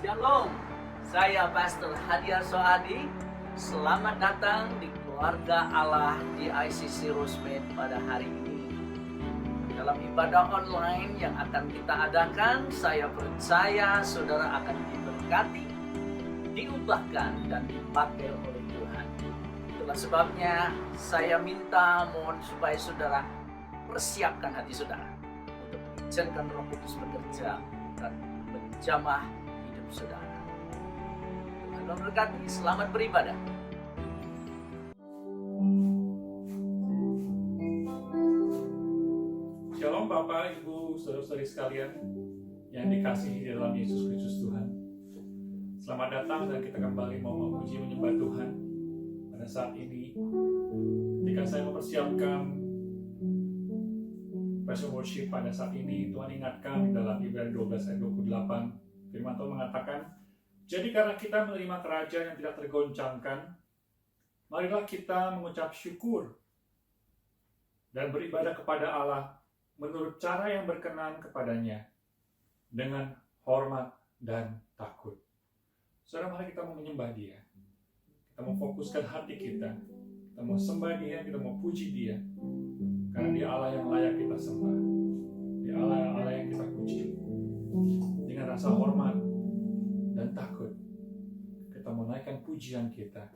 Shalom, saya Pastor Hadiar Soadi. Selamat datang di keluarga Allah di ICC Rosemead pada hari ini. Dalam ibadah online yang akan kita adakan, saya percaya saudara akan diberkati, diubahkan, dan dipakai oleh Tuhan. Itulah sebabnya saya mohon supaya saudara persiapkan hati saudara untuk mengizinkan Roh Kudus bekerja dan menjamah hidup saudara. Tuhan memberkati, selamat beribadah. Shalom Bapak, Ibu, Saudara-saudari sekalian yang dikasihi di dalam Yesus Kristus Tuhan. Selamat datang dan kita kembali mau memuji menyembah Tuhan pada saat ini. Ketika saya mempersiapkan Passion Worship pada saat ini, Tuhan ingatkan dalam Ibrani 12 ayat 28, firman Tuhan mengatakan, jadi karena kita menerima kerajaan yang tidak tergoncangkan, marilah kita mengucap syukur dan beribadah kepada Allah menurut cara yang berkenan kepadanya, dengan hormat dan takut. Saudara, mari kita mau menyembah Dia. Kita mau fokuskan hati kita. Kita mau sembah Dia, kita mau puji Dia. Karena Dia Allah yang layak kita sembah. Dia Allah yang kita puji. Dengan rasa hormat dan takut, kita mau naikkan pujian kita.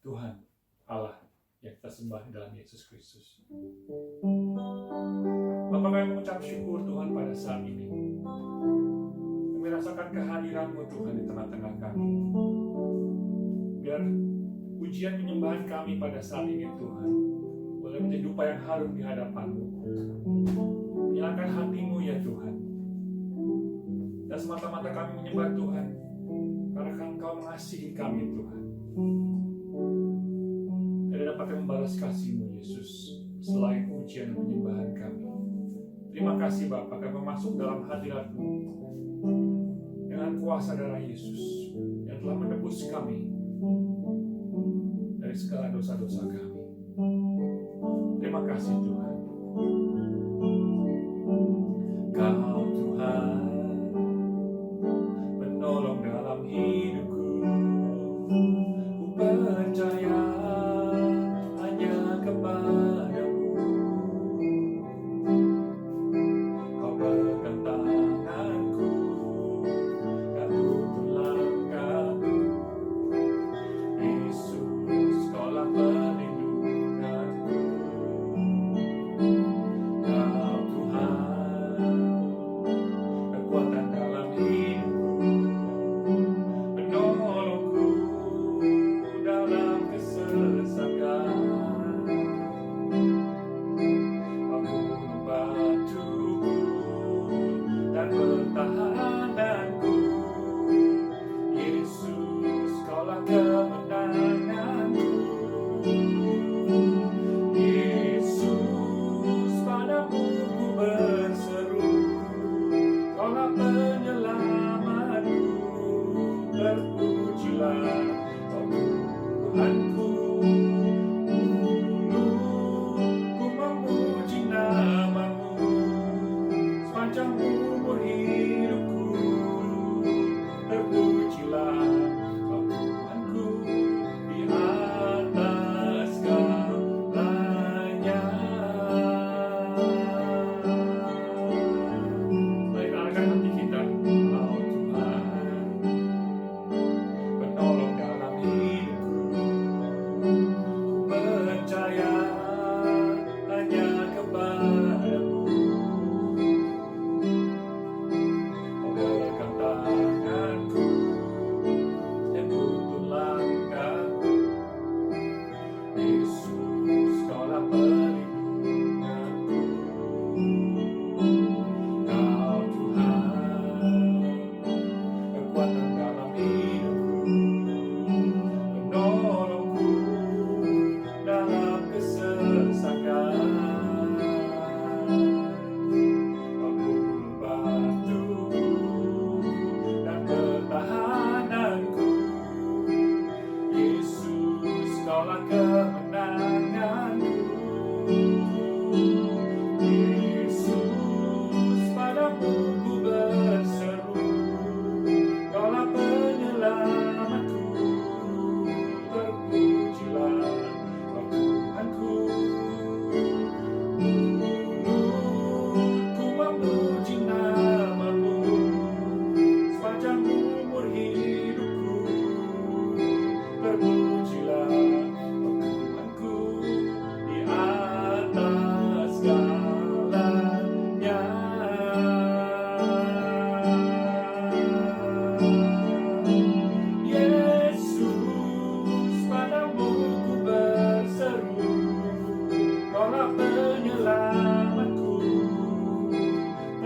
Tuhan Allah yang kita sembah dalam Yesus Kristus. Bapak, kami mengucap syukur Tuhan pada saat ini. Kami rasakan kehadiran-Mu Tuhan di tengah-tengah kami. Biar pujian penyembahan kami pada saat ini Tuhan boleh menjadi dupa yang harum di hadapan-Mu. Nyalakan hati-Mu ya Tuhan. Dan semata-mata kami menyembah Tuhan karena Engkau mengasihi kami Tuhan. Tidak dapat membalas kasih-Mu Yesus selain pujian dan penyembahan kami. Terima kasih Bapa, kami masuk dalam hadirat-Mu dengan kuasa darah Yesus yang telah menebus kami dari segala dosa-dosa kami. Terima kasih Tuhan. Kau Tuhan, penolong dalam hidupku. Ku percaya hanya kepadamu. Kau pegang tanganku dan tuntun langkahku. Yesus, Kaulah perlindunganku.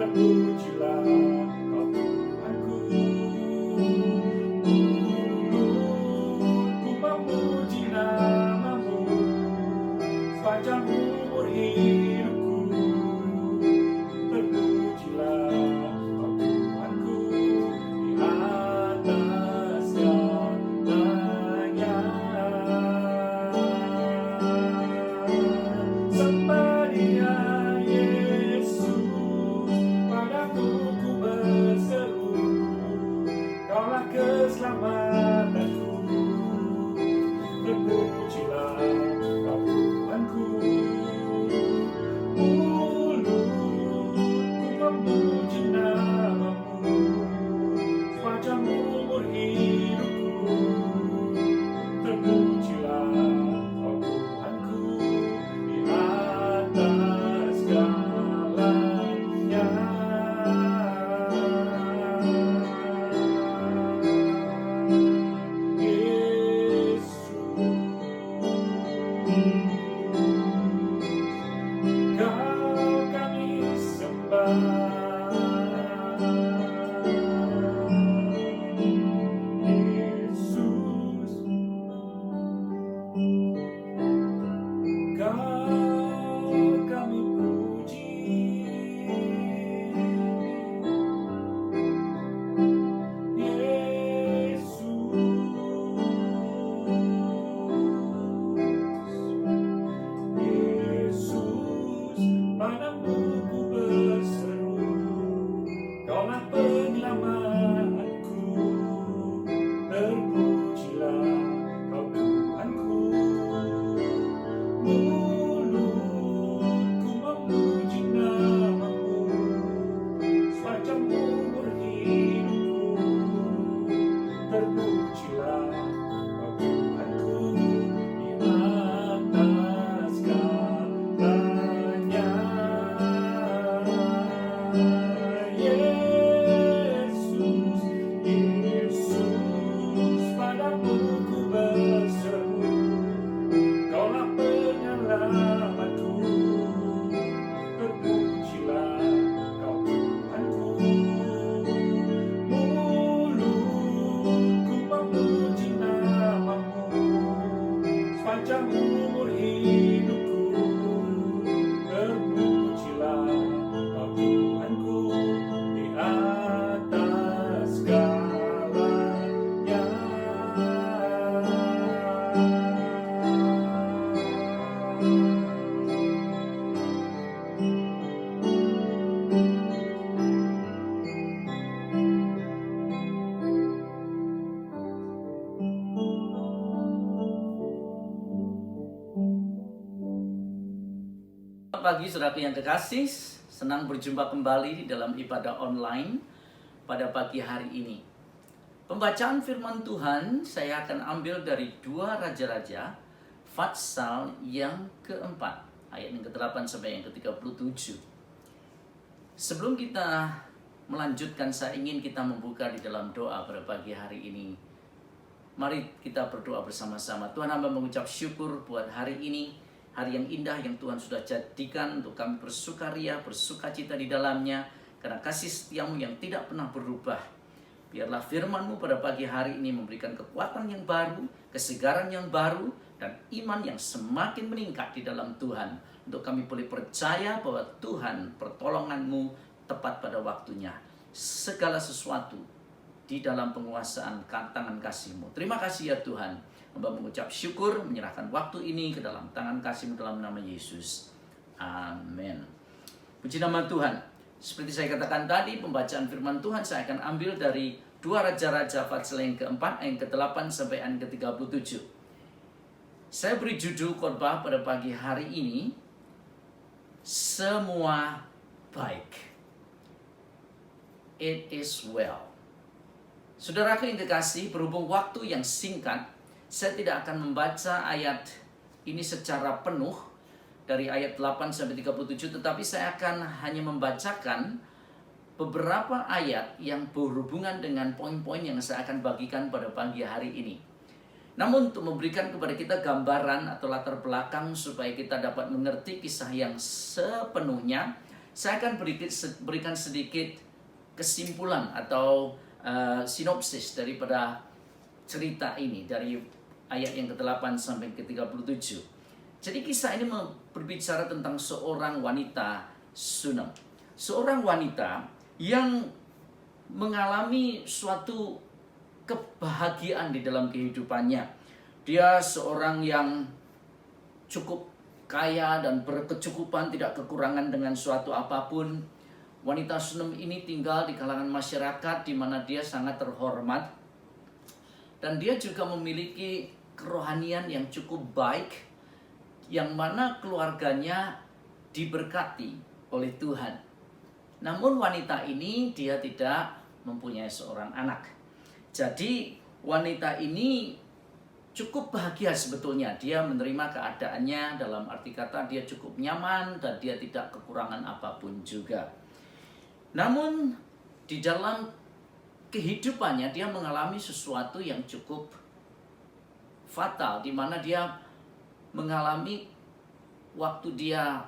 terpujilah Kau Tuhanku. Mulutku memuji nama-Mu sepanjang umur hidupku. Terpujilah Kau Tuhanku di atas segalanya. Sembah Dia Yesus, padamu ku berseru, Kaulah keselamatanku. Terpujilah Kau Tuhanku. Mulutku memuji nama-Mu sepanjang umur hidupku. Terpujilah Kau Tuhanku di atas segalanya. Kau kami sembah, Yesus. Kau kami puji, Yesus, padamu ku berseru, Kaulah penyelamatku. Terpujilah Kau Tuhanku. Mulutku memuji nama-Mu sepanjang umur hidupku. Terpujilah Kau Tuhanku di atas segalanya. Yesus, Yesus, padamu ku berseru, Kaulah penyelamatku. Terpujilah Kau Tuhanku. Mulutku memuji nama-Mu sepanjang umur hidupku. Terpujilah Kau Tuhanku di atas segalanya. Selamat pagi saudaraku yang kekasih, senang berjumpa kembali di dalam ibadah online pada pagi hari ini. Pembacaan firman Tuhan saya akan ambil dari 2 Raja-Raja Fatsal yang keempat, ayat yang ke-8 sampai yang ke-37. Sebelum kita melanjutkan, saya ingin kita membuka di dalam doa pada pagi hari ini. Mari kita berdoa bersama-sama. Tuhan, hamba mengucap syukur buat hari ini, hari yang indah yang Tuhan sudah jadikan untuk kami bersukaria, bersukacita di dalamnya, karena kasih setiamu yang tidak pernah berubah. Biarlah firman-Mu pada pagi hari ini memberikan kekuatan yang baru, kesegaran yang baru, dan iman yang semakin meningkat di dalam Tuhan. Untuk kami boleh percaya bahwa Tuhan, pertolongan-Mu tepat pada waktunya. Segala sesuatu di dalam penguasaan tangan kasih-Mu. Terima kasih ya Tuhan. Hamba mengucap syukur, menyerahkan waktu ini ke dalam tangan kasih-Mu dalam nama Yesus. Amin. Puji nama Tuhan. Seperti saya katakan tadi, pembacaan firman Tuhan saya akan ambil dari 2 Raja-Raja Fatsal yang keempat, ayat ke-8 sampai ayat ke-37. Saya beri judul khotbah pada pagi hari ini, Semua Baik. It is well. Saudaraku yang kekasih, berhubung waktu yang singkat, saya tidak akan membaca ayat ini secara penuh dari ayat 8 sampai 37, tetapi saya akan hanya membacakan beberapa ayat yang berhubungan dengan poin-poin yang saya akan bagikan pada pagi hari ini. Namun untuk memberikan kepada kita gambaran atau latar belakang supaya kita dapat mengerti kisah yang sepenuhnya, Saya akan berikan sedikit kesimpulan atau sinopsis daripada cerita ini dari ayat yang ke-8 sampai ke-37. Jadi kisah ini berbicara tentang seorang wanita Shunem. Seorang wanita yang mengalami suatu kebahagiaan di dalam kehidupannya. Dia seorang yang cukup kaya dan berkecukupan, tidak kekurangan dengan suatu apapun. Wanita Shunem ini tinggal di kalangan masyarakat di mana dia sangat terhormat. Dan dia juga memiliki kerohanian yang cukup baik, yang mana keluarganya diberkati oleh Tuhan. Namun wanita ini dia tidak mempunyai seorang anak. Jadi wanita ini cukup bahagia sebetulnya. Dia menerima keadaannya, dalam arti kata dia cukup nyaman dan dia tidak kekurangan apapun juga. Namun di dalam kehidupannya dia mengalami sesuatu yang cukup fatal, di mana dia mengalami waktu dia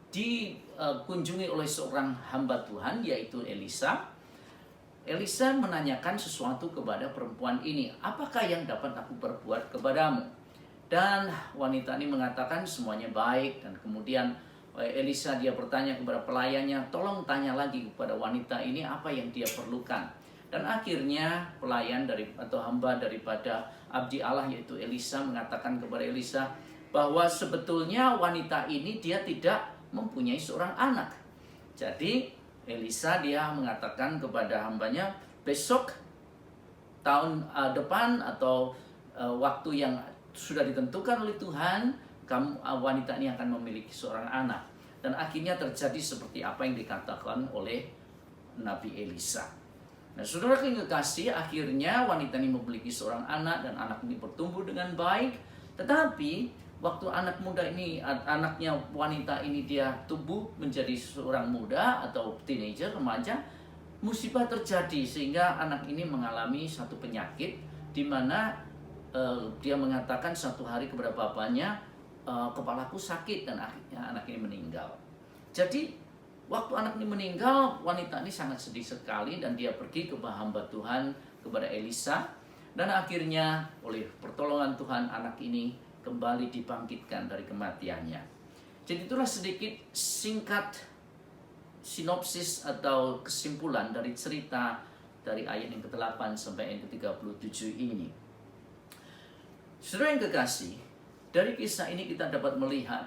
dikunjungi oleh seorang hamba Tuhan yaitu Elisa. Elisa menanyakan sesuatu kepada perempuan ini, apakah yang dapat aku perbuat kepadamu? Dan wanita ini mengatakan semuanya baik. Dan kemudian Elisa dia bertanya kepada pelayannya, tolong tanya lagi kepada wanita ini apa yang dia perlukan. Dan akhirnya pelayan atau hamba daripada abdi Allah yaitu Elisa mengatakan kepada Elisa bahwa sebetulnya wanita ini dia tidak mempunyai seorang anak. Jadi Elisa dia mengatakan kepada hambanya, besok tahun depan atau waktu yang sudah ditentukan oleh Tuhan, wanita ini akan memiliki seorang anak. Dan akhirnya terjadi seperti apa yang dikatakan oleh Nabi Elisa. Nah, saudara yang kekasih, akhirnya wanita ini memiliki seorang anak dan anak ini bertumbuh dengan baik. Tetapi waktu anaknya wanita ini dia tumbuh menjadi seorang muda atau teenager, remaja, musibah terjadi sehingga anak ini mengalami satu penyakit di mana dia mengatakan satu hari kepada bapaknya, kepalaku sakit, dan akhirnya anak ini meninggal. Jadi waktu anak ini meninggal, wanita ini sangat sedih sekali dan dia pergi ke hamba Tuhan kepada Elisa, dan akhirnya oleh pertolongan Tuhan anak ini kembali dibangkitkan dari kematiannya. Jadi itulah sedikit singkat sinopsis atau kesimpulan dari cerita dari ayat yang ke-8 sampai yang ke-37 ini. Saudara yang kekasih, dari kisah ini kita dapat melihat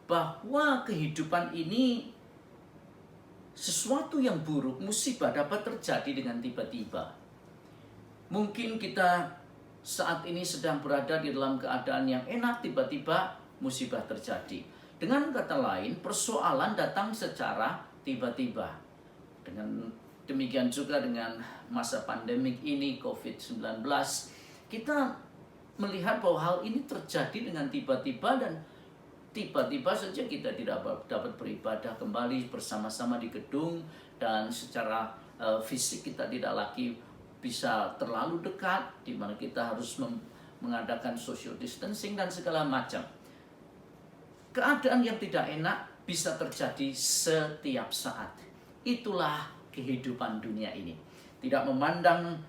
bahwa kehidupan ini sesuatu yang buruk, musibah dapat terjadi dengan tiba-tiba. Mungkin kita saat ini sedang berada di dalam keadaan yang enak, tiba-tiba musibah terjadi. Dengan kata lain, persoalan datang secara tiba-tiba. Dengan demikian juga dengan masa pandemik ini, COVID-19, kita melihat bahwa hal ini terjadi dengan tiba-tiba dan tiba-tiba saja kita tidak dapat beribadah kembali bersama-sama di gedung, dan secara fisik kita tidak lagi bisa terlalu dekat, di mana kita harus mengadakan social distancing dan segala macam. Keadaan yang tidak enak bisa terjadi setiap saat. Itulah kehidupan dunia ini. Tidak memandang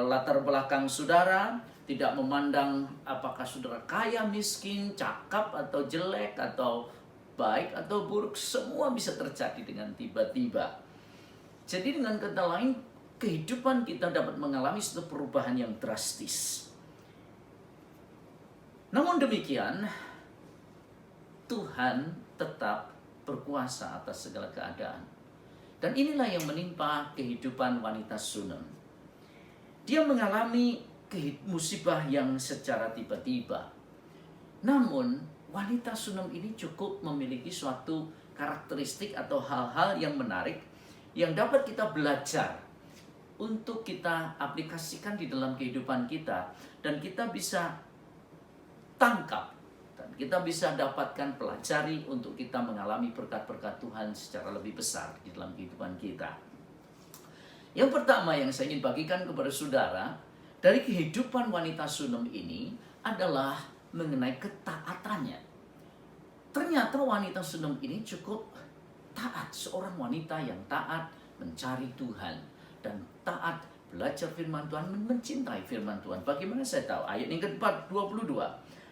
latar belakang saudara, tidak memandang apakah saudara kaya, miskin, cakap atau jelek, atau baik atau buruk, semua bisa terjadi dengan tiba-tiba. Jadi dengan kata lain, kehidupan kita dapat mengalami suatu perubahan yang drastis. Namun demikian, Tuhan tetap berkuasa atas segala keadaan. Dan inilah yang menimpa kehidupan wanita Shunem. Dia mengalami musibah yang secara tiba-tiba. Namun, wanita Shunem ini cukup memiliki suatu karakteristik atau hal-hal yang menarik yang dapat kita belajar untuk kita aplikasikan di dalam kehidupan kita, dan kita bisa tangkap dan kita bisa dapatkan, pelajari untuk kita mengalami berkat-berkat Tuhan secara lebih besar di dalam kehidupan kita. Yang pertama yang saya ingin bagikan kepada saudara dari kehidupan wanita Shunem ini adalah mengenai ketaatannya. Ternyata wanita Shunem ini cukup taat, seorang wanita yang taat mencari Tuhan dan taat belajar firman Tuhan, mencintai firman Tuhan. Bagaimana saya tahu? Ayat yang ke-22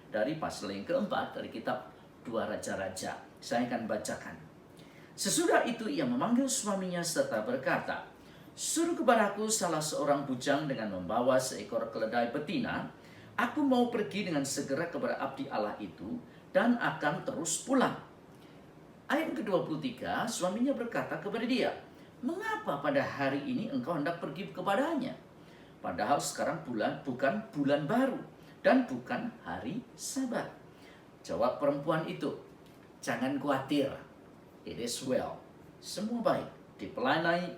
dari pasal yang keempat dari kitab 2 Raja-Raja. Saya akan bacakan. Sesudah itu ia memanggil suaminya serta berkata, "Suruh kepadaku salah seorang bujang dengan membawa seekor keledai betina. Aku mau pergi dengan segera kepada abdi Allah itu dan akan terus pulang." Ayat ke-23, suaminya berkata kepada dia, "Mengapa pada hari ini engkau hendak pergi kepadanya? Padahal sekarang bukan bulan baru dan bukan hari Sabat." Jawab perempuan itu, "Jangan khawatir, it is well. Semua baik." Dipelanainya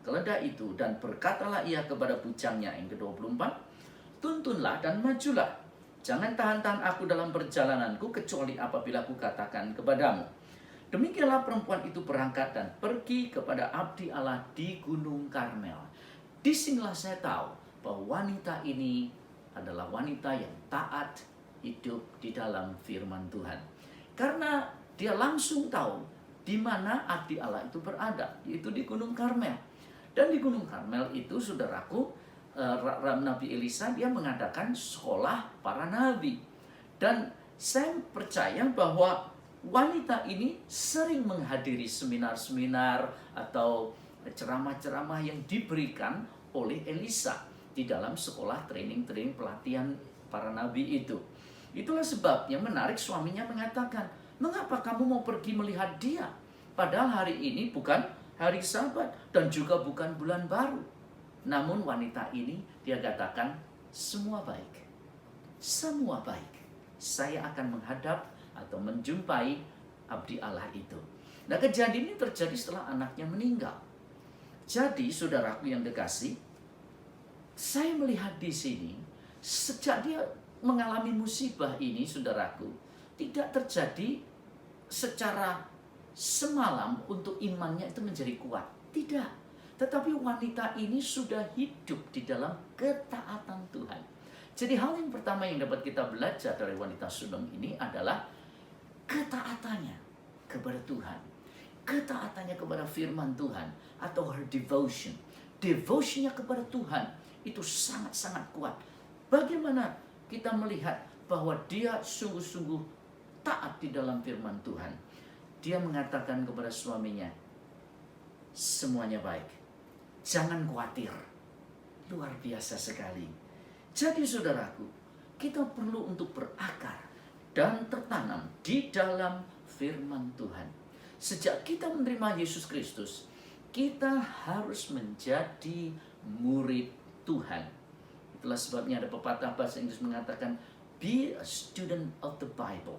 keledai itu dan berkatalah ia kepada bujangnya yang ke-24, "Tuntunlah dan majulah. Jangan tahan-tahan aku dalam perjalananku kecuali apabila aku katakan kepadamu." Demikianlah perempuan itu berangkat dan pergi kepada abdi Allah di Gunung Karmel. Disinilah saya tahu bahwa wanita ini adalah wanita yang taat hidup di dalam firman Tuhan. Karena dia langsung tahu di mana abdi Allah itu berada, yaitu di Gunung Karmel. Dan di Gunung Karmel itu, saudaraku, Nabi Elisa dia mengadakan sekolah para nabi. Dan saya percaya bahwa wanita ini sering menghadiri seminar-seminar atau ceramah-ceramah yang diberikan oleh Elisa di dalam sekolah training pelatihan para nabi itu. Itulah sebabnya menarik suaminya mengatakan, "Mengapa kamu mau pergi melihat dia? Padahal hari ini bukan hari Sabat dan juga bukan bulan baru." Namun wanita ini dia katakan, "Semua baik. Semua baik. Saya akan menghadap atau menjumpai abdi Allah itu." Nah, kejadian ini terjadi setelah anaknya meninggal. Jadi, saudaraku yang kekasih, saya melihat di sini sejak dia mengalami musibah ini, saudaraku, tidak terjadi secara semalam untuk imannya itu menjadi kuat. Tidak. Tetapi wanita ini sudah hidup di dalam ketaatan Tuhan. Jadi hal yang pertama yang dapat kita belajar dari wanita Shunem ini adalah ketaatannya kepada Tuhan. Ketaatannya kepada firman Tuhan atau her devotion. Devotionnya kepada Tuhan itu sangat-sangat kuat. Bagaimana kita melihat bahwa dia sungguh-sungguh taat di dalam firman Tuhan. Dia mengatakan kepada suaminya, "Semuanya baik. Jangan khawatir." Luar biasa sekali. Jadi saudaraku, kita perlu untuk berakar dan tertanam di dalam firman Tuhan. Sejak kita menerima Yesus Kristus, kita harus menjadi murid Tuhan. Itulah sebabnya ada pepatah bahasa Inggris mengatakan, "Be a student of the Bible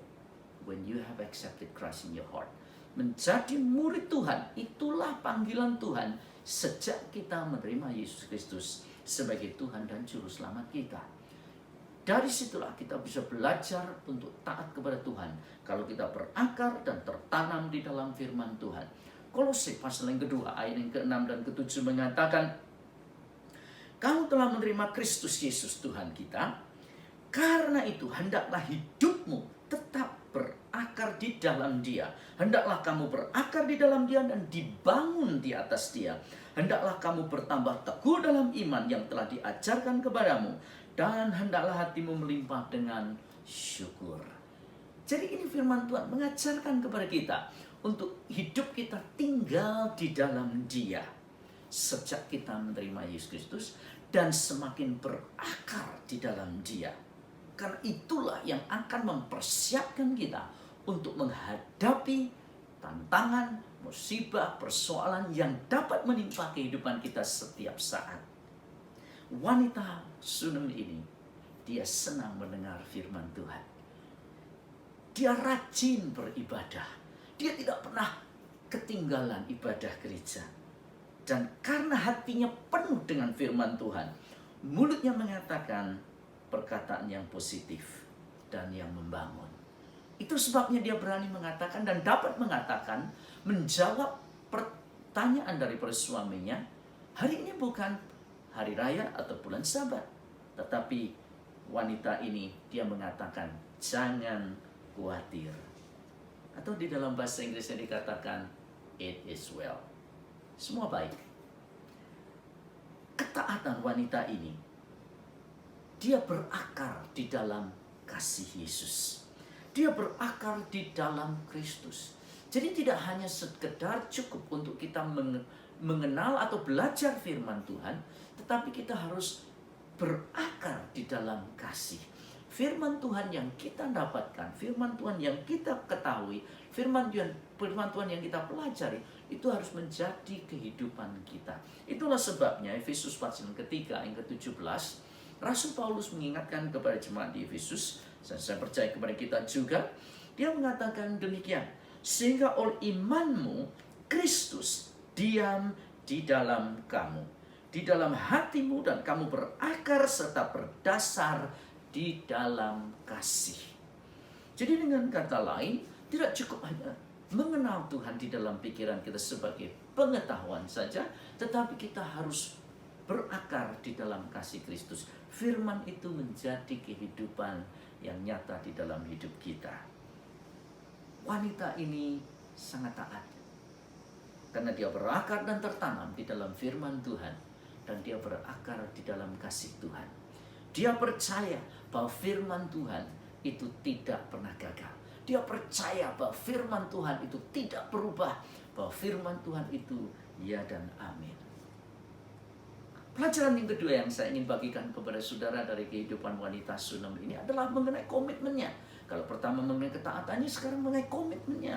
when you have accepted Christ in your heart." Menjadi murid Tuhan, itulah panggilan Tuhan sejak kita menerima Yesus Kristus sebagai Tuhan dan Juru Selamat kita. Dari situlah kita bisa belajar untuk taat kepada Tuhan kalau kita berakar dan tertanam di dalam firman Tuhan. Kolose pasal yang kedua ayat yang ke-6 dan ke-7 mengatakan, "Kamu telah menerima Kristus Yesus Tuhan kita, karena itu hendaklah hidupmu tetap berakar di dalam Dia. Hendaklah kamu berakar di dalam Dia dan dibangun di atas Dia. Hendaklah kamu bertambah teguh dalam iman yang telah diajarkan kepadamu, dan hendaklah hatimu melimpah dengan syukur." Jadi ini firman Tuhan mengajarkan kepada kita untuk hidup kita tinggal di dalam Dia sejak kita menerima Yesus Kristus dan semakin berakar di dalam Dia. Karena itulah yang akan mempersiapkan kita untuk menghadapi tantangan, musibah, persoalan yang dapat menimpa kehidupan kita setiap saat. Wanita Shunem ini, dia senang mendengar firman Tuhan. Dia rajin beribadah. Dia tidak pernah ketinggalan ibadah gereja. Dan karena hatinya penuh dengan firman Tuhan, mulutnya mengatakan perkataan yang positif dan yang membangun. Itu sebabnya dia berani mengatakan dan dapat mengatakan, menjawab pertanyaan daripada suaminya, hari ini bukan hari raya atau bulan Sabat. Tetapi wanita ini dia mengatakan, jangan khawatir. Atau di dalam bahasa Inggrisnya dikatakan, it is well. Semua baik. Ketaatan wanita ini, dia berakar di dalam kasih Yesus. Dia berakar di dalam Kristus. Jadi tidak hanya sekedar cukup untuk kita mengenal atau belajar firman Tuhan, tetapi kita harus berakar di dalam kasih. Firman Tuhan yang kita dapatkan, firman Tuhan yang kita ketahui, firman Tuhan yang kita pelajari, itu harus menjadi kehidupan kita. Itulah sebabnya Efesus pasal ketiga yang ke-17, Rasul Paulus mengingatkan kepada jemaat di Efesus, dan saya percaya kepada kita juga, dia mengatakan demikian, sehingga oleh imanmu Kristus diam di dalam kamu, di dalam hatimu, dan kamu berakar serta berdasar di dalam kasih. Jadi dengan kata lain, tidak cukup hanya mengenal Tuhan di dalam pikiran kita sebagai pengetahuan saja, tetapi kita harus berakar di dalam kasih Kristus. Firman itu menjadi kehidupan yang nyata di dalam hidup kita. Wanita ini sangat taat, karena dia berakar dan tertanam di dalam firman Tuhan, dan dia berakar di dalam kasih Tuhan. Dia percaya bahwa firman Tuhan itu tidak pernah gagal. Dia percaya bahwa firman Tuhan itu tidak berubah, bahwa firman Tuhan itu ya dan amin. Pelajaran yang kedua yang saya ingin bagikan kepada saudara dari kehidupan wanita Sunem ini adalah mengenai komitmennya. Kalau pertama mengenai ketaatannya, sekarang mengenai komitmennya.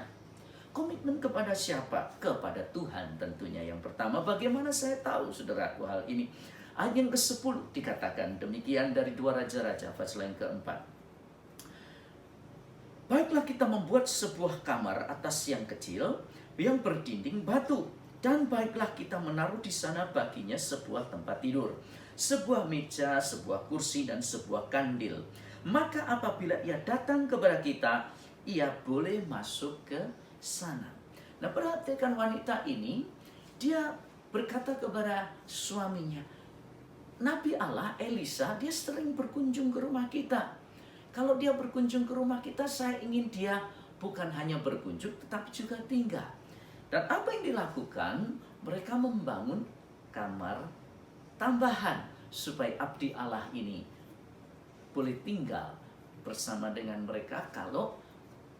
Komitmen kepada siapa? Kepada Tuhan tentunya. Yang pertama, bagaimana saya tahu saudaraku hal ini? Ayat yang ke-10 dikatakan demikian dari 2 Raja-Raja pasal yang ke-4. Baiklah kita membuat sebuah kamar atas yang kecil yang berdinding batu, dan baiklah kita menaruh di sana baginya sebuah tempat tidur, sebuah meja, sebuah kursi, dan sebuah kandil. Maka apabila ia datang kepada kita, ia boleh masuk ke sana. Nah, perhatikan wanita ini, dia berkata kepada suaminya, Nabi Allah Elisa, dia sering berkunjung ke rumah kita. Kalau dia berkunjung ke rumah kita, saya ingin dia bukan hanya berkunjung, tetapi juga tinggal. Dan apa yang dilakukan? Mereka membangun kamar tambahan supaya abdi Allah ini boleh tinggal bersama dengan mereka kalau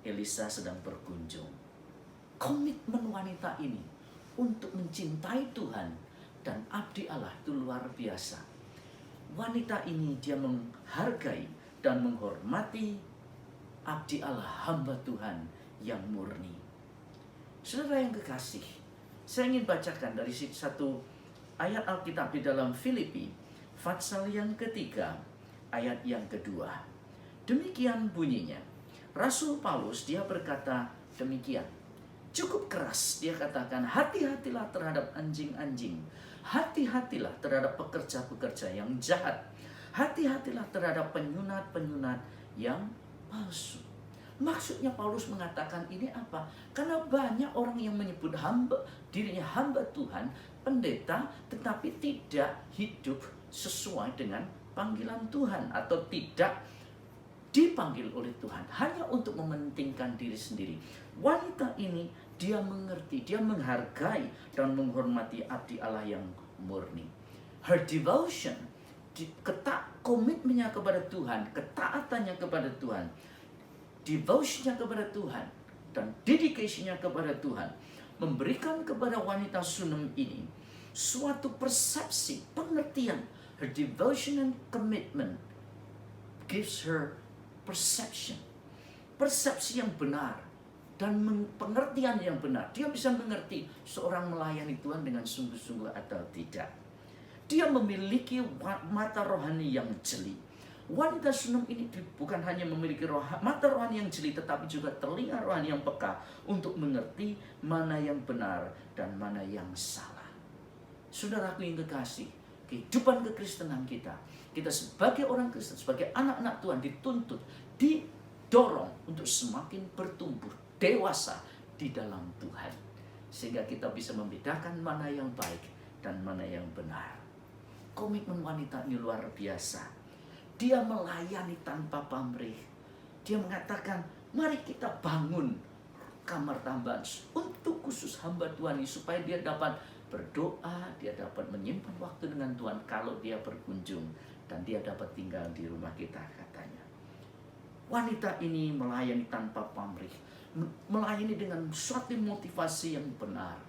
Elisa sedang berkunjung. Komitmen wanita ini untuk mencintai Tuhan dan abdi Allah itu luar biasa. Wanita ini dia menghargai dan menghormati abdi Allah, hamba Tuhan yang murni. Saudara yang kekasih, saya ingin bacakan dari satu ayat Alkitab di dalam Filipi pasal yang ketiga, ayat yang kedua. Demikian bunyinya. Rasul Paulus dia berkata demikian. Cukup keras dia katakan, hati-hatilah terhadap anjing-anjing. Hati-hatilah terhadap pekerja-pekerja yang jahat. Hati-hatilah terhadap penyunat-penyunat yang palsu. Maksudnya Paulus mengatakan ini apa? Karena banyak orang yang menyebut dirinya hamba Tuhan, pendeta, tetapi tidak hidup sesuai dengan panggilan Tuhan, atau tidak dipanggil oleh Tuhan, hanya untuk mementingkan diri sendiri. Wanita ini dia mengerti, dia menghargai dan menghormati abdi Allah yang murni. Her devotion, komitmennya kepada Tuhan, ketaatannya kepada Tuhan, devotionnya kepada Tuhan, dan dedicationnya kepada Tuhan, memberikan kepada wanita Sunem ini suatu persepsi, pengertian. Her devotion and commitment gives her perception, persepsi yang benar dan pengertian yang benar. Dia bisa mengerti seorang melayani Tuhan dengan sungguh-sungguh atau tidak. Dia memiliki mata rohani yang jeli. Wanita Sunem ini bukan hanya memiliki mata rohani yang jeli, tetapi juga telinga rohani yang peka untuk mengerti mana yang benar dan mana yang salah. Saudaraku yang kekasih, kehidupan kekristenan kita sebagai orang Kristen, sebagai anak-anak Tuhan dituntut, didorong untuk semakin bertumbuh, dewasa di dalam Tuhan. Sehingga kita bisa membedakan mana yang baik dan mana yang benar. Komitmen wanita ini luar biasa. Dia melayani tanpa pamrih. Dia mengatakan, mari kita bangun kamar tambahan untuk khusus hamba Tuhan ini, supaya dia dapat berdoa, dia dapat menyimpan waktu dengan Tuhan kalau dia berkunjung, dan dia dapat tinggal di rumah kita, katanya. Wanita ini melayani tanpa pamrih, melayani dengan suatu motivasi yang benar,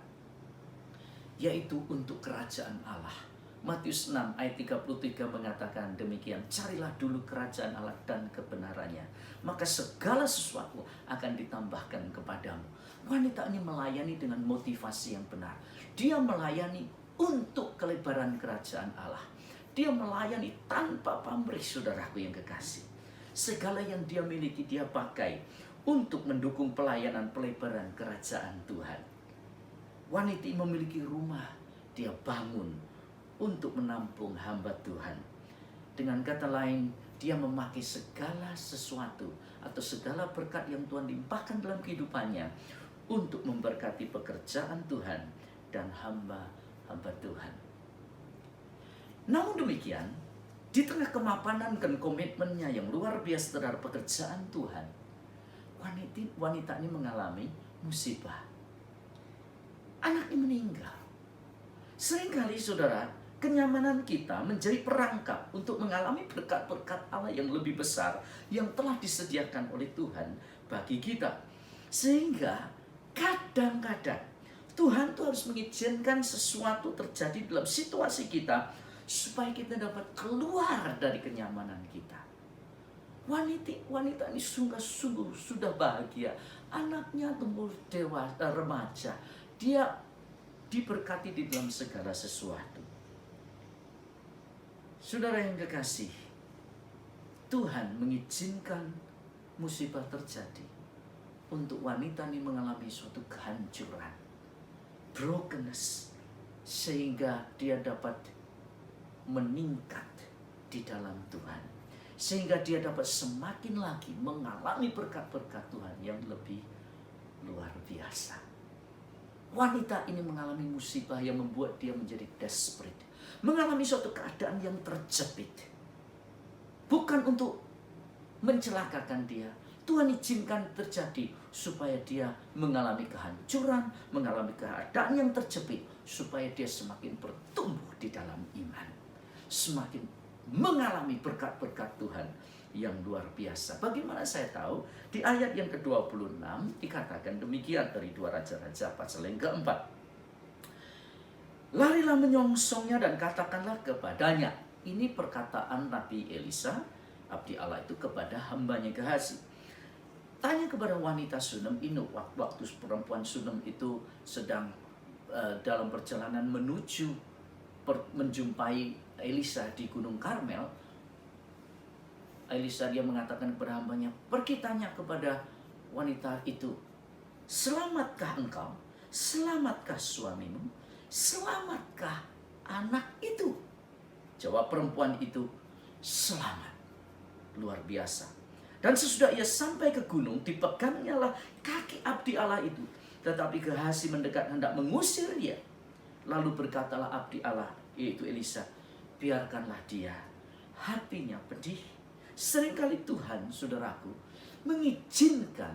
yaitu untuk kerajaan Allah. Matius 6 ayat 33 mengatakan demikian, carilah dulu kerajaan Allah dan kebenarannya, maka segala sesuatu akan ditambahkan kepadamu. Wanita ini melayani dengan motivasi yang benar. Dia melayani untuk kelebaran kerajaan Allah. Dia melayani tanpa pamrih, saudaraku yang kekasih. Segala yang dia miliki dia pakai untuk mendukung pelayanan pelebaran kerajaan Tuhan. Wanita ini memiliki rumah, dia bangun untuk menampung hamba Tuhan. Dengan kata lain, dia memakai segala sesuatu atau segala berkat yang Tuhan limpahkan dalam kehidupannya untuk memberkati pekerjaan Tuhan dan hamba-hamba Tuhan. Namun demikian, di tengah kemapanan dan komitmennya yang luar biasa terhadap pekerjaan Tuhan, wanita ini mengalami musibah. Anaknya meninggal. Seringkali saudara, kenyamanan kita menjadi perangkap untuk mengalami berkat-berkat Allah yang lebih besar yang telah disediakan oleh Tuhan bagi kita. Sehingga kadang-kadang Tuhan tuh harus mengizinkan sesuatu terjadi dalam situasi kita supaya kita dapat keluar dari kenyamanan kita. Wanita ini sungguh-sungguh sudah bahagia. Anaknya tumbuh dewasa, remaja. Dia diberkati di dalam segala sesuatu. Saudara yang kekasih, Tuhan mengizinkan musibah terjadi untuk wanita ini mengalami suatu kehancuran, brokenness, sehingga dia dapat meningkat di dalam Tuhan, sehingga dia dapat semakin lagi mengalami berkat-berkat Tuhan yang lebih luar biasa. Wanita ini mengalami musibah yang membuat dia menjadi desperate, mengalami suatu keadaan yang terjepit. Bukan untuk mencelakakan dia, Tuhan izinkan terjadi supaya dia mengalami kehancuran, mengalami keadaan yang terjepit, supaya dia semakin bertumbuh di dalam iman, semakin mengalami berkat-berkat Tuhan yang luar biasa. Bagaimana saya tahu? Di ayat yang ke-26 dikatakan demikian dari 2 Raja-Raja pasal yang keempat. Larilah menyongsongnya dan katakanlah kepadanya. Ini perkataan Nabi Elisa, abdi Allah itu, kepada hambanya Gehazi. Tanya kepada wanita Sunem ini, waktu perempuan Sunem itu sedang dalam perjalanan menuju menjumpai Elisa di Gunung Karmel. Elisa dia mengatakan kepada hambanya, pergi tanya kepada wanita itu, selamatkah engkau? Selamatkah suamimu? Selamatkah anak itu? Jawab perempuan itu, selamat. Luar biasa. Dan sesudah ia sampai ke gunung, dipegangnya lah kaki abdi Allah itu. Tetapi Gehazi mendekat hendak mengusir dia. Lalu berkatalah abdi Allah, yaitu Elisa, biarkanlah dia, hatinya pedih. Seringkali Tuhan, saudaraku, mengizinkan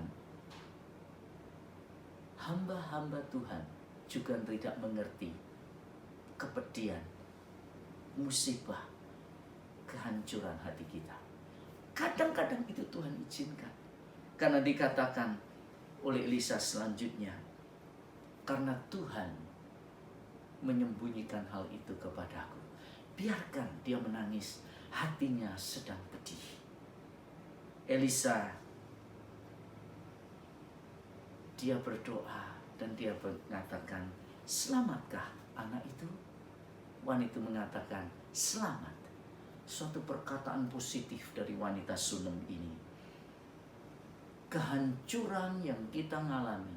hamba-hamba Tuhan juga tidak mengerti kepedihan, musibah, kehancuran hati kita. Kadang-kadang itu Tuhan izinkan. Karena dikatakan oleh Elisa selanjutnya, karena Tuhan menyembunyikan hal itu kepadaku. Biarkan dia menangis, hatinya sedang pedih. Elisa, dia berdoa dan dia mengatakan, selamatkah anak itu? Wanita mengatakan, selamat. Suatu perkataan positif dari wanita Sunem ini. Kehancuran yang kita alami,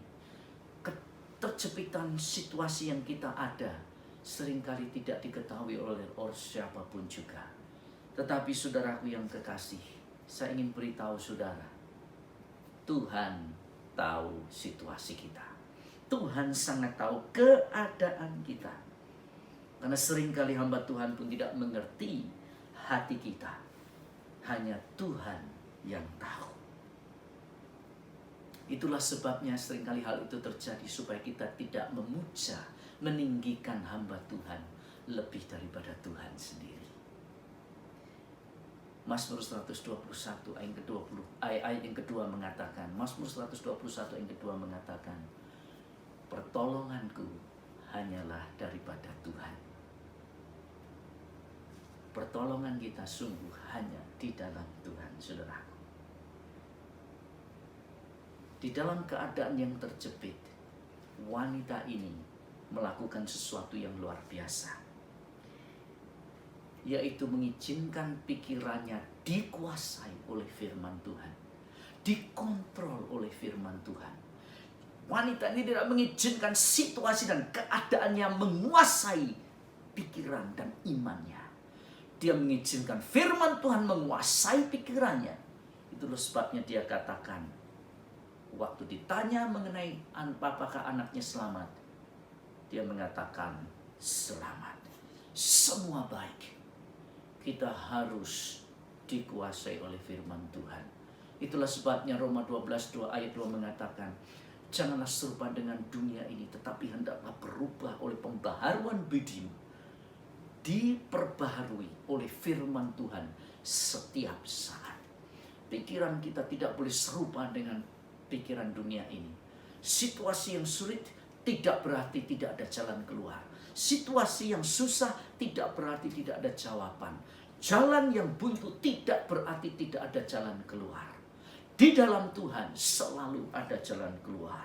keterjepitan situasi yang kita ada, seringkali tidak diketahui oleh siapapun juga. Tetapi saudaraku yang kekasih, saya ingin beritahu saudara, Tuhan tahu situasi kita. Tuhan sangat tahu keadaan kita. Karena seringkali hamba Tuhan pun tidak mengerti hati kita. Hanya Tuhan yang tahu. Itulah sebabnya seringkali hal itu terjadi supaya kita tidak memuja, meninggikan hamba Tuhan lebih daripada Tuhan sendiri. Mazmur 121 ayat yang kedua mengatakan, Mazmur 121 yang kedua mengatakan, pertolonganku hanyalah daripada Tuhan. Pertolongan kita sungguh hanya di dalam Tuhan, saudaraku. Di dalam keadaan yang terjepit, wanita ini melakukan sesuatu yang luar biasa, yaitu mengizinkan pikirannya dikuasai oleh firman Tuhan, dikontrol oleh firman Tuhan. Wanita ini tidak mengizinkan situasi dan keadaannya menguasai pikiran dan imannya. Dia mengizinkan firman Tuhan menguasai pikirannya. Itulah sebabnya dia katakan, waktu ditanya mengenai apakah anaknya selamat, dia mengatakan selamat, semua baik. Kita harus dikuasai oleh firman Tuhan. Itulah sebabnya Roma 12 ayat 2 mengatakan, janganlah serupa dengan dunia ini, tetapi hendaklah berubah oleh pembaharuan budimu, diperbaharui oleh firman Tuhan setiap saat. Pikiran kita tidak boleh serupa dengan pikiran dunia ini. Situasi yang sulit tidak berarti tidak ada jalan keluar. Situasi yang susah tidak berarti tidak ada jawaban. Jalan yang buntu tidak berarti tidak ada jalan keluar. Di dalam Tuhan selalu ada jalan keluar.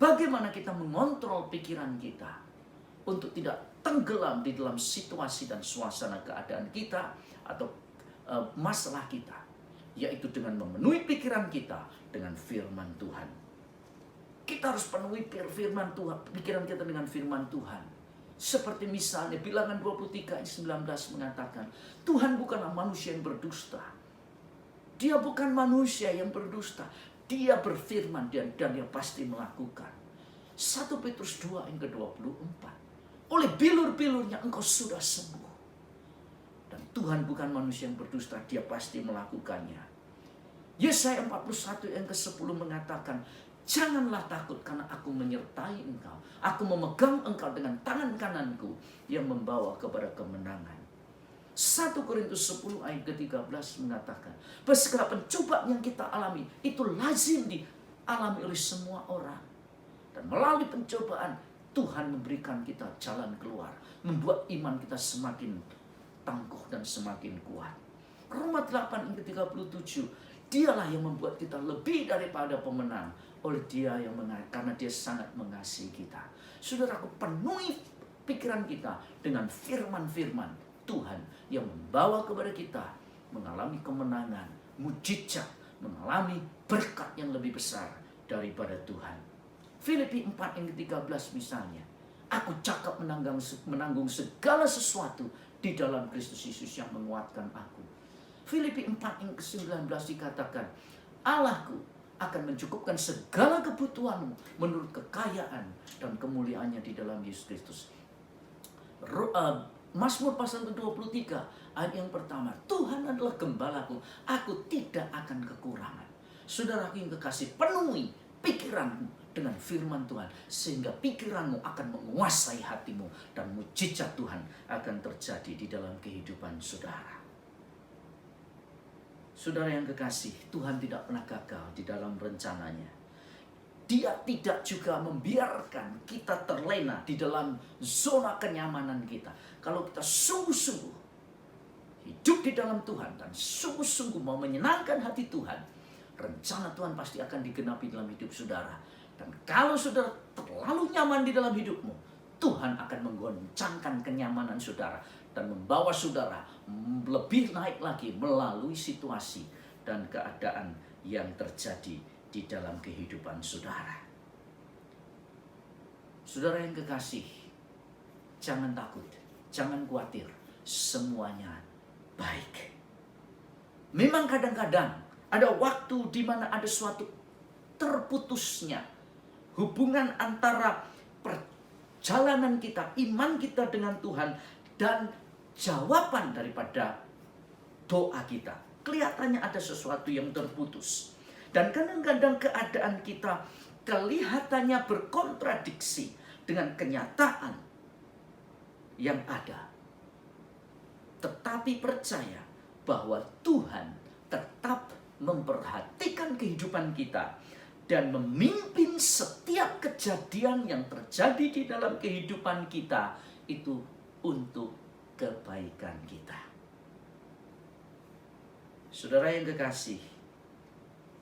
Bagaimana kita mengontrol pikiran kita untuk tidak tenggelam di dalam situasi dan suasana keadaan kita atau masalah kita, yaitu dengan memenuhi pikiran kita dengan firman Tuhan. Kita harus penuhi firman Tuhan, pikiran kita dengan firman Tuhan. Seperti misalnya Bilangan 23 ayat 19 mengatakan, Tuhan bukanlah manusia yang berdusta. Dia bukan manusia yang berdusta. Dia berfirman dan dia pasti melakukan. 1 Petrus 2 ayat ke-24. Oleh bilur-bilurnya engkau sudah sembuh. Dan Tuhan bukan manusia yang berdusta, dia pasti melakukannya. Yesaya 41 ayat ke-10 mengatakan, janganlah takut karena aku menyertai engkau. Aku memegang engkau dengan tangan kananku yang membawa kepada kemenangan. 1 Korintus 10 ayat ke-13 mengatakan, bahwa segala pencobaan yang kita alami itu lazim dialami oleh semua orang. Dan melalui pencobaan Tuhan memberikan kita jalan keluar, membuat iman kita semakin tangguh dan semakin kuat. Roma 8 ayat ke-37, dialah yang membuat kita lebih daripada pemenang oleh dia yang karena dia sangat mengasihi kita. Saudaraku, penuhi pikiran kita dengan firman-firman Tuhan yang membawa kepada kita mengalami kemenangan, mujizat, mengalami berkat yang lebih besar daripada Tuhan. Filipi 4 yang ke-13 misalnya, aku cakap menanggung segala sesuatu di dalam Kristus Yesus yang menguatkan aku. Filipi 4 yang ke-19 dikatakan, Allahku akan mencukupkan segala kebutuhanmu menurut kekayaan dan kemuliaannya di dalam Yesus Kristus. Mazmur pasal ke-23 ayat yang pertama, Tuhan adalah gembalaku, aku tidak akan kekurangan. Saudaraku yang kekasih, penuhi pikiranmu dengan firman Tuhan, sehingga pikiranmu akan menguasai hatimu dan mujizat Tuhan akan terjadi di dalam kehidupan saudara. Saudara yang kekasih, Tuhan tidak pernah gagal di dalam rencananya. Dia tidak juga membiarkan kita terlena di dalam zona kenyamanan kita. Kalau kita sungguh-sungguh hidup di dalam Tuhan dan sungguh-sungguh mau menyenangkan hati Tuhan, rencana Tuhan pasti akan digenapi dalam hidup saudara. Dan kalau saudara terlalu nyaman di dalam hidupmu, Tuhan akan menggoncangkan kenyamanan saudara dan membawa saudara lebih naik lagi melalui situasi dan keadaan yang terjadi di dalam kehidupan saudara. Saudara yang kekasih, jangan takut, jangan khawatir, semuanya baik. Memang kadang-kadang ada waktu di mana ada suatu terputusnya hubungan antara perjalanan kita, iman kita dengan Tuhan, dan jawaban daripada doa kita. Kelihatannya ada sesuatu yang terputus. Dan kadang-kadang keadaan kita kelihatannya berkontradiksi dengan kenyataan yang ada. Tetapi percaya bahwa Tuhan tetap memperhatikan kehidupan kita dan memimpin setiap kejadian yang terjadi di dalam kehidupan kita itu untuk kebaikan kita. Saudara yang kekasih,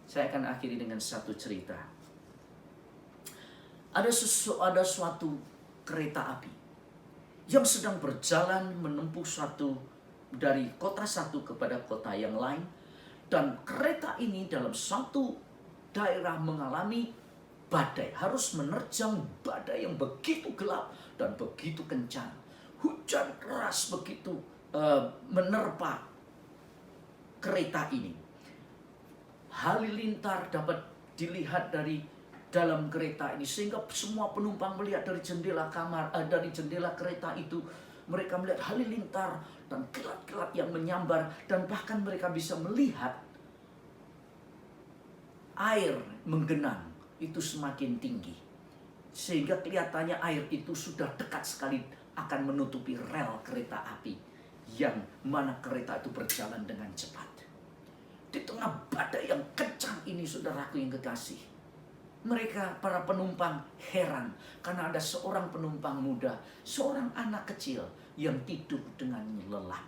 saya akan akhiri dengan satu cerita. Ada suatu kereta api yang sedang berjalan menempuh dari kota satu kepada kota yang lain. Dan kereta ini dalam satu daerah mengalami badai. Harus menerjang badai yang begitu gelap dan begitu kencang. Hujan keras begitu menerpa kereta ini. Halilintar dapat dilihat dari dalam kereta ini, sehingga semua penumpang melihat dari jendela dari jendela kereta itu. Mereka melihat halilintar dan kilat-kilat yang menyambar, dan bahkan mereka bisa melihat air menggenang itu semakin tinggi, sehingga kelihatannya air itu sudah dekat sekali akan menutupi rel kereta api, yang mana kereta itu berjalan dengan cepat. Di tengah badai yang kencang ini, saudaraku yang kekasih, mereka, para penumpang, heran karena ada seorang penumpang muda, seorang anak kecil yang tidur dengan lelap,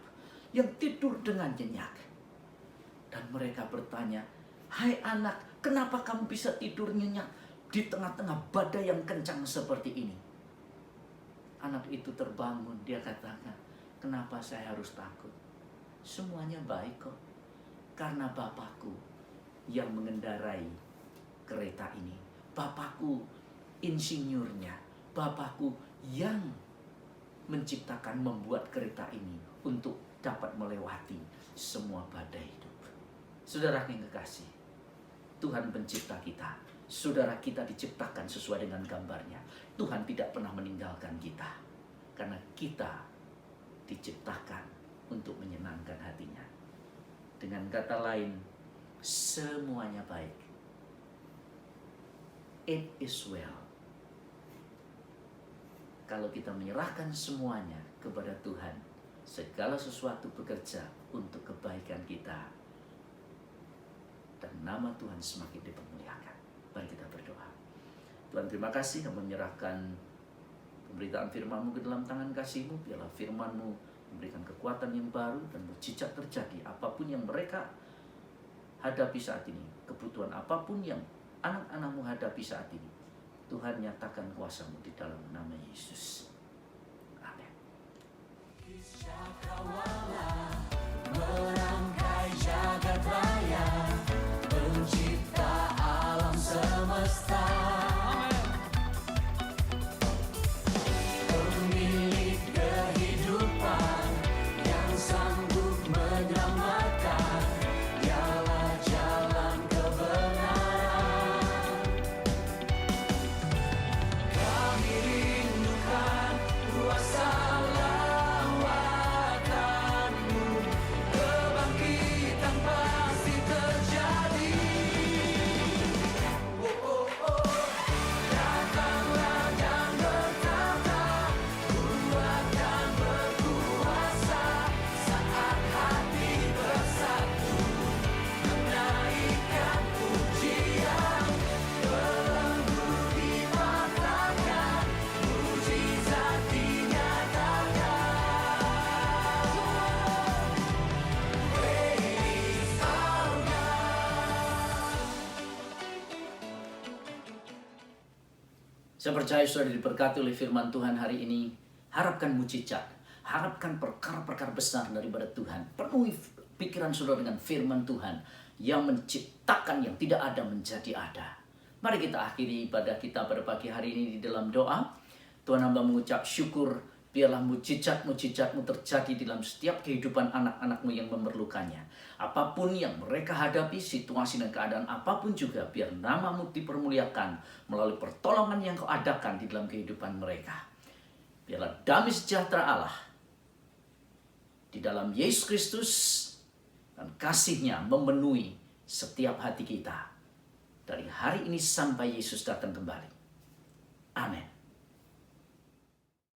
yang tidur dengan nyenyak. Dan mereka bertanya, "Hai anak, kenapa kamu bisa tidur nyenyak di tengah-tengah badai yang kencang seperti ini?" Anak itu terbangun, dia katakan, "Kenapa saya harus takut? Semuanya baik kok. Karena Bapakku yang mengendarai kereta ini. Bapakku insinyurnya. Bapakku yang menciptakan, membuat kereta ini untuk dapat melewati semua badai hidup." Saudara yang kekasih, Tuhan pencipta kita. Saudara, kita diciptakan sesuai dengan gambarnya. Tuhan tidak pernah meninggalkan kita, karena kita diciptakan untuk menyenangkan hatinya. Dengan kata lain, semuanya baik. It is well. Kalau kita menyerahkan semuanya kepada Tuhan, segala sesuatu bekerja untuk kebaikan kita, dan nama Tuhan semakin dipermuliakan. Mari kita berdoa. Tuhan, terima kasih kami menyerahkan pemberitaan firman-Mu ke dalam tangan kasih-Mu. Biarlah firman-Mu memberikan kekuatan yang baru dan mujizat terjadi apapun yang mereka hadapi saat ini. Kebutuhan apapun yang anak-anak-Mu hadapi saat ini, Tuhan nyatakan kuasa-Mu di dalam nama Yesus. Amin. Merangkai jagat raya, pencipta alam semesta, pemilik kehidupan yang sanggup menyelamatkan, dialah jalan kebenaran. Kami rindukan kuasa lawatan-Mu, kebangkitan pasti terjadi. Datanglah dan bertata, kuat dan berkuasa, saat hati bersatu, menaikkan pujian, belenggu dipatahkan, mujizat dinyatakan. Praise our God. Saya percaya sudah diberkati oleh firman Tuhan hari ini. Harapkan mujizat, harapkan perkara-perkara besar daripada Tuhan. Penuhi pikiran saudara dengan firman Tuhan yang menciptakan yang tidak ada menjadi ada. Mari kita akhiri ibadah kita pada pagi hari ini di dalam doa. Tuhan, hamba mengucap syukur, biarlah mujizat-mujizat-Mu terjadi dalam setiap kehidupan anak-anak-Mu yang memerlukannya. Apapun yang mereka hadapi, situasi dan keadaan apapun juga, biar nama-Mu dipermuliakan melalui pertolongan yang Kau adakan di dalam kehidupan mereka. Biarlah damai sejahtera Allah di dalam Yesus Kristus dan kasih-Nya memenuhi setiap hati kita. dari hari ini sampai Yesus datang kembali. Amin.